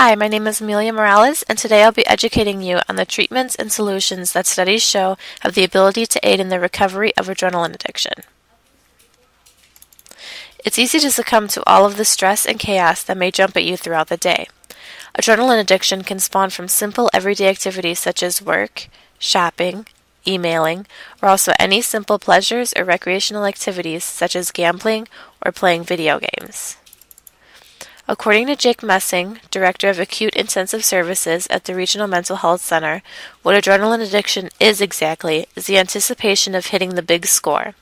Hi, my name is Amelia Morales, and today I'll be educating you on the treatments and solutions that studies show have the ability to aid in the recovery of adrenaline addiction. It's easy to succumb to all of the stress and chaos that may jump at you throughout the day. Adrenaline addiction can spawn from simple everyday activities such as work, shopping, emailing, or also any simple pleasures or recreational activities such as gambling or playing video games. According to Jake Messing, Director of Acute Intensive Services at the Regional Mental Health Center, what adrenaline addiction is exactly is the anticipation of hitting the big score.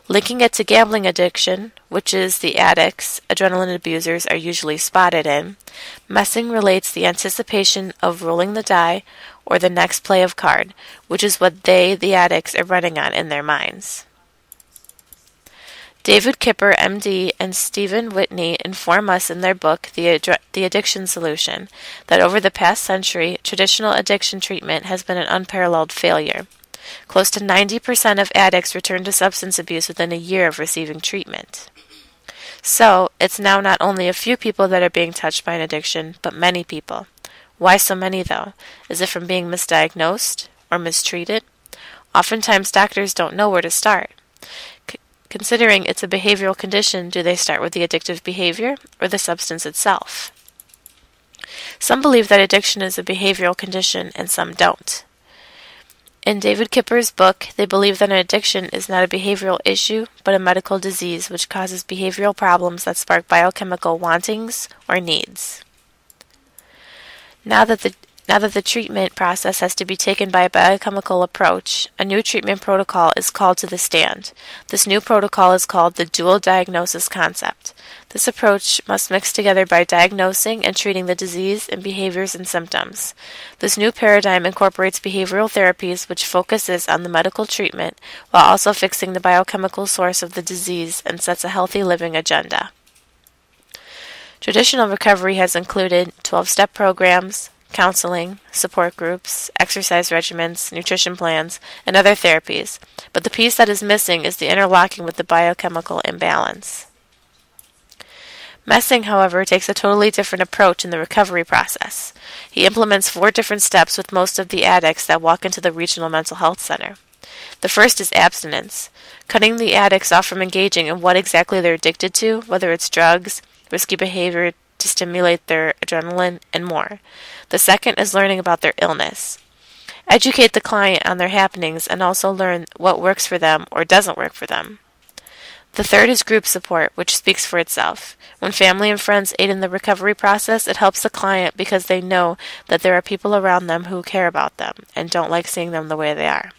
Linking it to gambling addiction, which is the addicts adrenaline abusers are usually spotted in, Messing relates the anticipation of rolling the die or the next play of card, which is what they, the addicts, are running on in their minds. David Kipper, MD, and Stephen Whitney inform us in their book, The Addiction Solution, that over the past century, traditional addiction treatment has been an unparalleled failure. Close to 90% of addicts return to substance abuse within a year of receiving treatment. So, it's now not only a few people that are being touched by an addiction, but many people. Why so many, though? Is it from being misdiagnosed or mistreated? Oftentimes, doctors don't know where to start. Considering it's a behavioral condition, do they start with the addictive behavior or the substance itself? Some believe that addiction is a behavioral condition and some don't. In David Kipper's book, they believe that an addiction is not a behavioral issue, but a medical disease which causes behavioral problems that spark biochemical wantings or needs. Now that the treatment process has to be taken by a biochemical approach, a new treatment protocol is called to the stand. This new protocol is called the dual diagnosis concept. This approach must mix together by diagnosing and treating the disease and behaviors and symptoms. This new paradigm incorporates behavioral therapies which focuses on the medical treatment while also fixing the biochemical source of the disease and sets a healthy living agenda. Traditional recovery has included 12-step programs, counseling, support groups, exercise regimens, nutrition plans, and other therapies, but the piece that is missing is the interlocking with the biochemical imbalance. Messing, however, takes a totally different approach in the recovery process. He implements 4 different steps with most of the addicts that walk into the Regional Mental Health Center. The first is abstinence, cutting the addicts off from engaging in what exactly they're addicted to, whether it's drugs, risky behavior to stimulate their adrenaline, and more. The second is learning about their illness. Educate the client on their happenings and also learn what works for them or doesn't work for them. The third is group support, which speaks for itself. When family and friends aid in the recovery process, it helps the client because they know that there are people around them who care about them and don't like seeing them the way they are.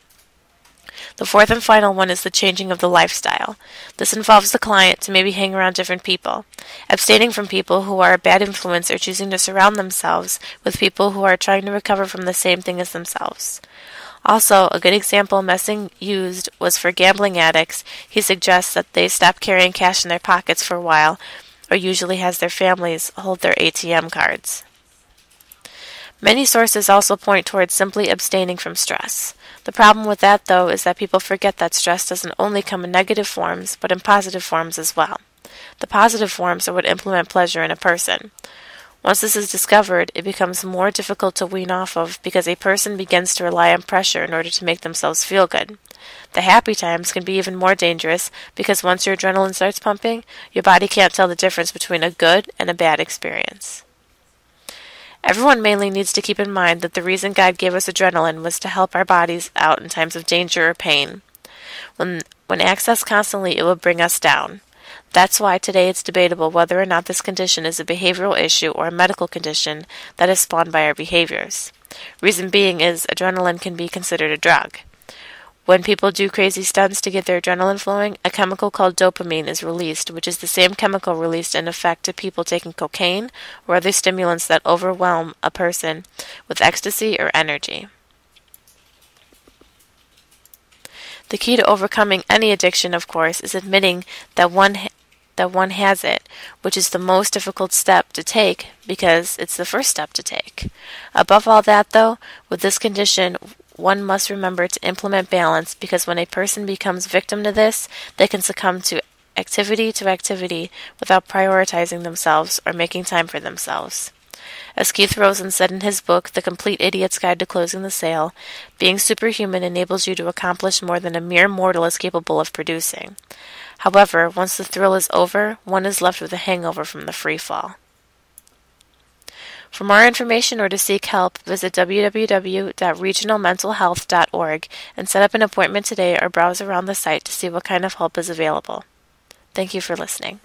The fourth and final one is the changing of the lifestyle. This involves the client to maybe hang around different people, abstaining from people who are a bad influence or choosing to surround themselves with people who are trying to recover from the same thing as themselves. Also, a good example Messing used was for gambling addicts. He suggests that they stop carrying cash in their pockets for a while, or usually has their families hold their ATM cards. Many sources also point towards simply abstaining from stress. The problem with that, though, is that people forget that stress doesn't only come in negative forms, but in positive forms as well. The positive forms are what implement pleasure in a person. Once this is discovered, it becomes more difficult to wean off of because a person begins to rely on pressure in order to make themselves feel good. The happy times can be even more dangerous because once your adrenaline starts pumping, your body can't tell the difference between a good and a bad experience. Everyone mainly needs to keep in mind that the reason God gave us adrenaline was to help our bodies out in times of danger or pain. When accessed constantly, it will bring us down. That's why today it's debatable whether or not this condition is a behavioral issue or a medical condition that is spawned by our behaviors. Reason being is adrenaline can be considered a drug. When people do crazy stunts to get their adrenaline flowing, a chemical called dopamine is released, which is the same chemical released in effect to people taking cocaine or other stimulants that overwhelm a person with ecstasy or energy. The key to overcoming any addiction, of course, is admitting that one has it, which is the most difficult step to take because it's the first step to take. Above all that, though, with this condition, one must remember to implement balance because when a person becomes victim to this, they can succumb to activity without prioritizing themselves or making time for themselves. As Keith Rosen said in his book, The Complete Idiot's Guide to Closing the Sale, being superhuman enables you to accomplish more than a mere mortal is capable of producing. However, once the thrill is over, one is left with a hangover from the free fall. For more information or to seek help, visit www.regionalmentalhealth.org and set up an appointment today or browse around the site to see what kind of help is available. Thank you for listening.